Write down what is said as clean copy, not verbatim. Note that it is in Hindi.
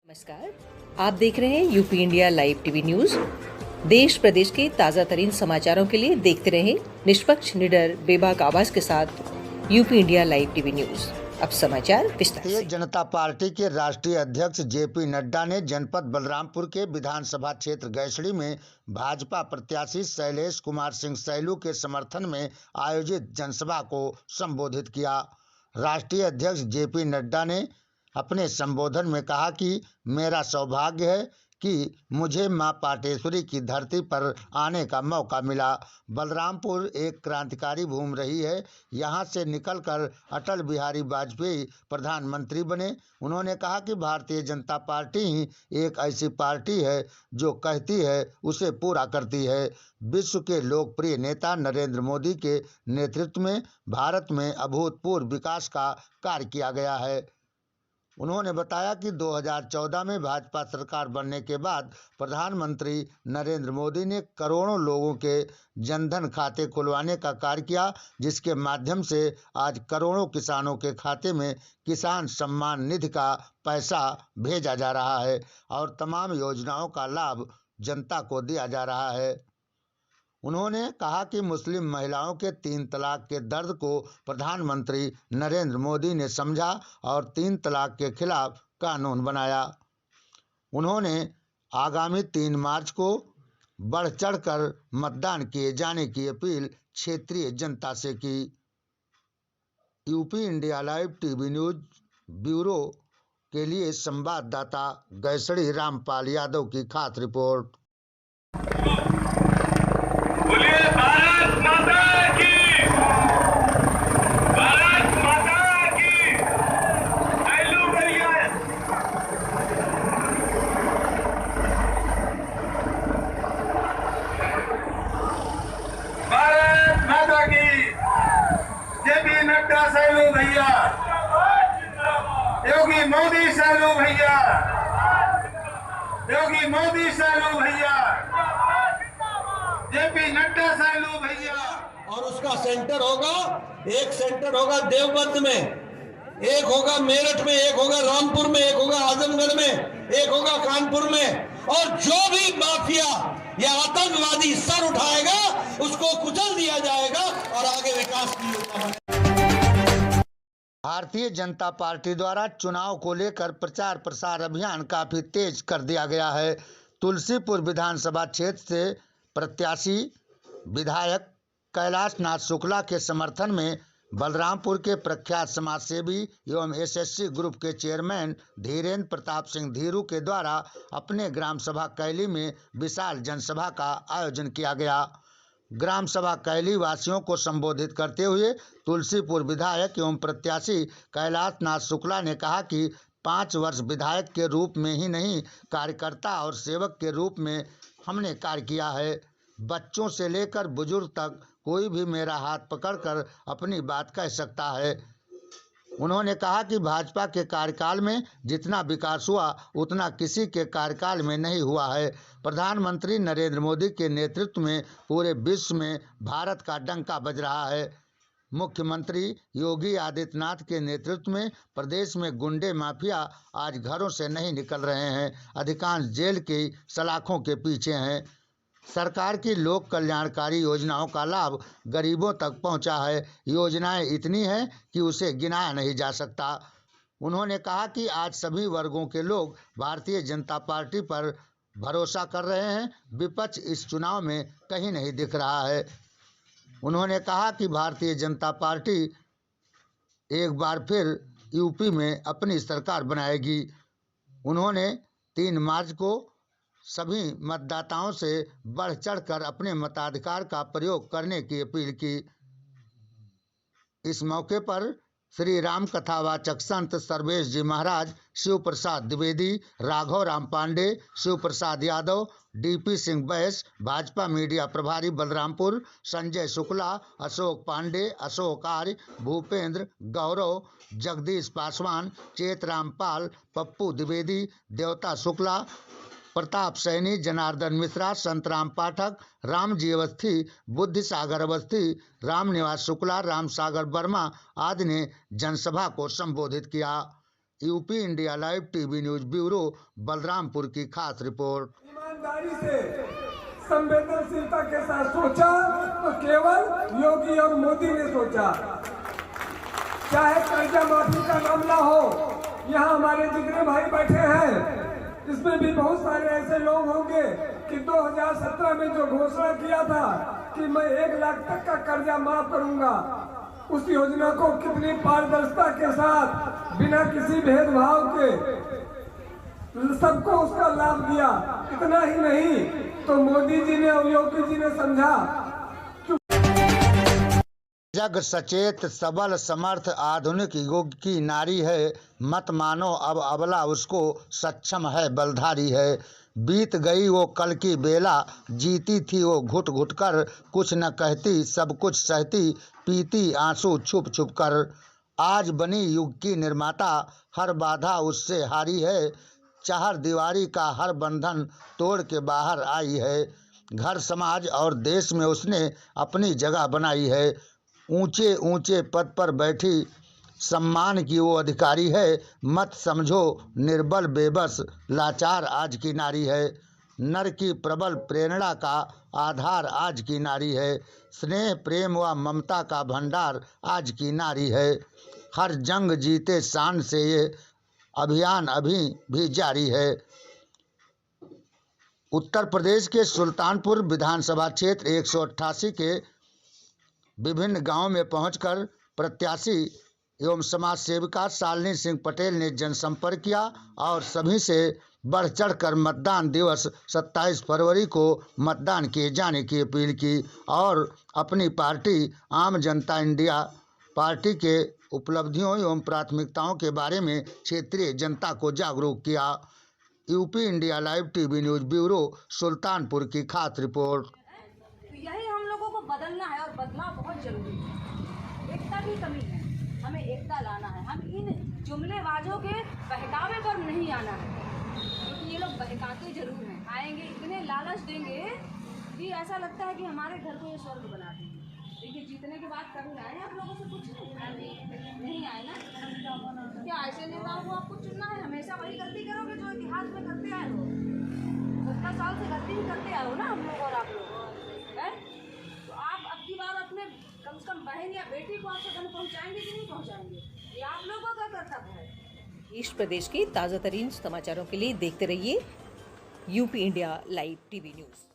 नमस्कार, आप देख रहे हैं UP India live TV news. देश प्रदेश के ताजा तरीन समाचारों के लिए देखते रहें निष्पक्ष, निडर, बेबाक आवाज के साथ UP India live TV news. अब समाचार विस्तार से। भारतीय जनता पार्टी के राष्ट्रीय अध्यक्ष जेपी नड्डा ने जनपद बलरामपुर के विधानसभा क्षेत्र गैसड़ी में भाजपा प्रत्याशी शैलेश कुमार सिंह सैलू के समर्थन में आयोजित जनसभा को संबोधित किया। राष्ट्रीय अध्यक्ष जेपी नड्डा ने अपने संबोधन में कहा कि मेरा सौभाग्य है कि मुझे मां पाटेश्वरी की धरती पर आने का मौका मिला। बलरामपुर एक क्रांतिकारी भूमि रही है। यहां से निकलकर अटल बिहारी वाजपेयी प्रधानमंत्री बने। उन्होंने कहा कि भारतीय जनता पार्टी ही एक ऐसी पार्टी है जो कहती है उसे पूरा करती है। विश्व के लोकप्रिय नेता नरेंद्र मोदी के नेतृत्व में भारत में अभूतपूर्व विकास का कार्य किया गया है। उन्होंने बताया कि 2014 में भाजपा सरकार बनने के बाद प्रधानमंत्री नरेंद्र मोदी ने करोड़ों लोगों के जनधन खाते खुलवाने का कार्य किया, जिसके माध्यम से आज करोड़ों किसानों के खाते में किसान सम्मान निधि का पैसा भेजा जा रहा है और तमाम योजनाओं का लाभ जनता को दिया जा रहा है। उन्होंने कहा कि मुस्लिम महिलाओं के 3 तलाक के दर्द को प्रधानमंत्री नरेंद्र मोदी ने समझा और 3 तलाक के खिलाफ कानून बनाया। उन्होंने आगामी 3 मार्च को बढ़ चढ़कर मतदान किए जाने की अपील क्षेत्रीय जनता से की। UP India live TV news bureau के लिए संवाददाता गैसड़ी रामपाल यादव की खास रिपोर्ट। भारत माता की, भारत माता की। सैलू भैया, भारत माता की। जेपी नड्डा सैलू भैया, योगी मोदी सैलू भैया, योगी मोदी सैलू भैया, जेपी नड्डा सैलू भैया। और उसका सेंटर होगा, एक सेंटर होगा देवबंद में, एक होगा मेरठ में, एक होगा रामपुर में, एक होगा आजमगढ़ में, एक होगा कानपुर में। और जो भी माफिया या आतंकवादी सर उठाएगा उसको कुचल दिया जाएगा और आगे विकास की योजना। भारतीय जनता पार्टी द्वारा चुनाव को लेकर प्रचार प्रसार अभियान काफी तेज कर दिया गया है। तुलसीपुर विधानसभा क्षेत्र से प्रत्याशी विधायक कैलाश नाथ शुक्ला के समर्थन में बलरामपुर के प्रख्यात समाजसेवी एवं एसएससी ग्रुप के चेयरमैन धीरेन्द्र प्रताप सिंह धीरू के द्वारा अपने ग्राम सभा कैली में विशाल जनसभा का आयोजन किया गया। ग्राम सभा कैली वासियों को संबोधित करते हुए तुलसीपुर विधायक एवं प्रत्याशी कैलाश नाथ शुक्ला ने कहा कि 5 वर्ष विधायक के रूप में ही नहीं, कार्यकर्ता और सेवक के रूप में हमने कार्य किया है। बच्चों से लेकर बुजुर्ग तक कोई भी मेरा हाथ पकड़कर अपनी बात कह सकता है। उन्होंने कहा कि भाजपा के कार्यकाल में जितना विकास हुआ उतना किसी के कार्यकाल में नहीं हुआ है। प्रधानमंत्री नरेंद्र मोदी के नेतृत्व में पूरे विश्व में भारत का डंका बज रहा है। मुख्यमंत्री योगी आदित्यनाथ के नेतृत्व में प्रदेश में गुंडे माफिया आज घरों से नहीं निकल रहे हैं, अधिकांश जेल की सलाखों के पीछे हैं। सरकार की लोक कल्याणकारी योजनाओं का लाभ गरीबों तक पहुंचा है। योजनाएं इतनी हैं कि उसे गिनाया नहीं जा सकता। उन्होंने कहा कि आज सभी वर्गों के लोग भारतीय जनता पार्टी पर भरोसा कर रहे हैं। विपक्ष इस चुनाव में कहीं नहीं दिख रहा है। उन्होंने कहा कि भारतीय जनता पार्टी एक बार फिर यूपी में अपनी सरकार बनाएगी। उन्होंने 3 मार्च को सभी मतदाताओं से बढ़ चढ़कर अपने मताधिकार का प्रयोग करने की अपील की। इस मौके पर श्री राम कथावाचक संत सर्वेश जी महाराज, शिव प्रसाद द्विवेदी, राघव राम पांडे, शिव प्रसाद यादव, डीपी सिंह बैस, भाजपा मीडिया प्रभारी बलरामपुर, संजय शुक्ला, अशोक पांडे, अशोक आर्य, भूपेंद्र, गौरव, जगदीश पासवान, चेतराम पाल, पप्पू द्विवेदी, देवता शुक्ला, प्रताप सैनी, जनार्दन मिश्रा, संतराम पाठक, रामजी अवस्थी, बुद्धि सागर अवस्थी, राम निवास शुक्ला, राम सागर वर्मा आदि ने जनसभा को संबोधित किया। UP India live TV news bureau Balrampur की खास रिपोर्ट। ईमानदारी से संवेदनशीलता के साथ सोचा तो केवल योगी और मोदी ने सोचा। चाहे कर्जा माफी का मामला हो, यहाँ हमारे जितने भाई बैठे हैं इसमें भी बहुत सारे ऐसे लोग होंगे कि 2017 में जो घोषणा किया था कि मैं 1 लाख तक का कर्जा माफ करूंगा, उस योजना को कितनी पारदर्शिता के साथ बिना किसी भेदभाव के सबको उसका लाभ दिया। इतना ही नहीं तो मोदी जी ने और योगी जी ने समझा जग सचेत सबल समर्थ आधुनिक युग की नारी है, मत मानो अब अबला उसको सक्षम है बलधारी है। बीत गई वो कल की बेला, जीती थी वो घुट घुट कर, कुछ न कहती सब कुछ सहती, पीती आंसू छुप छुप कर। आज बनी युग की निर्माता, हर बाधा उससे हारी है, चार दीवारी का हर बंधन तोड़ के बाहर आई है। घर समाज और देश में उसने अपनी जगह बनाई है, ऊंचे ऊंचे पद पर बैठी सम्मान की वो अधिकारी है। मत समझो निर्बल बेबस लाचार आज की नारी है, नर की प्रबल प्रेरणा का आधार आज की नारी है। स्नेह प्रेम व ममता का भंडार आज की नारी है। हर जंग जीते शान से ये अभियान अभी भी जारी है। उत्तर प्रदेश के सुल्तानपुर विधानसभा क्षेत्र 188 के विभिन्न गांवों में पहुंचकर प्रत्याशी एवं समाज सेविका शालिनी सिंह पटेल ने जनसंपर्क किया और सभी से बढ़ चढ़कर मतदान दिवस 27 फरवरी को मतदान किए जाने की अपील की और अपनी पार्टी आम जनता इंडिया पार्टी के उपलब्धियों एवं प्राथमिकताओं के बारे में क्षेत्रीय जनता को जागरूक किया। UP India live TV news bureau Sultanpur की खास रिपोर्ट। तो यही हम लोगों को बदलना है और बदलाव बहुत जरूरी है। एकता की कमी है, हमें एकता लाना है। हम इन जुमलेबाजों के बहकावे पर नहीं आना है, क्योंकि ये लोग बहकाते जरूर हैं। आएंगे इतने लालच देंगे कि ऐसा लगता है कि हमारे घर को ये स्वर्ग बना देंगे। देखिए जीतने के बाद कभी आए आप लोगों से कुछ नहीं आए ना, तो क्या ऐसे नेताओं को आपको चुनना है? हमेशा वही गलती करोगे जो इतिहास में करते आए हो। 70 साल से गलती भी करते आए हो ना हम लोग और आप लोग है। तो आप अब की बार अपने कम से कम बहन या बेटी को आप तक पहुँचाएंगे कि नहीं पहुँचाएंगे, ये आप लोगों का कर्तव्य है। देश प्रदेश के ताज़ा तरीन समाचारों के लिए देखते रहिए UP India live TV news.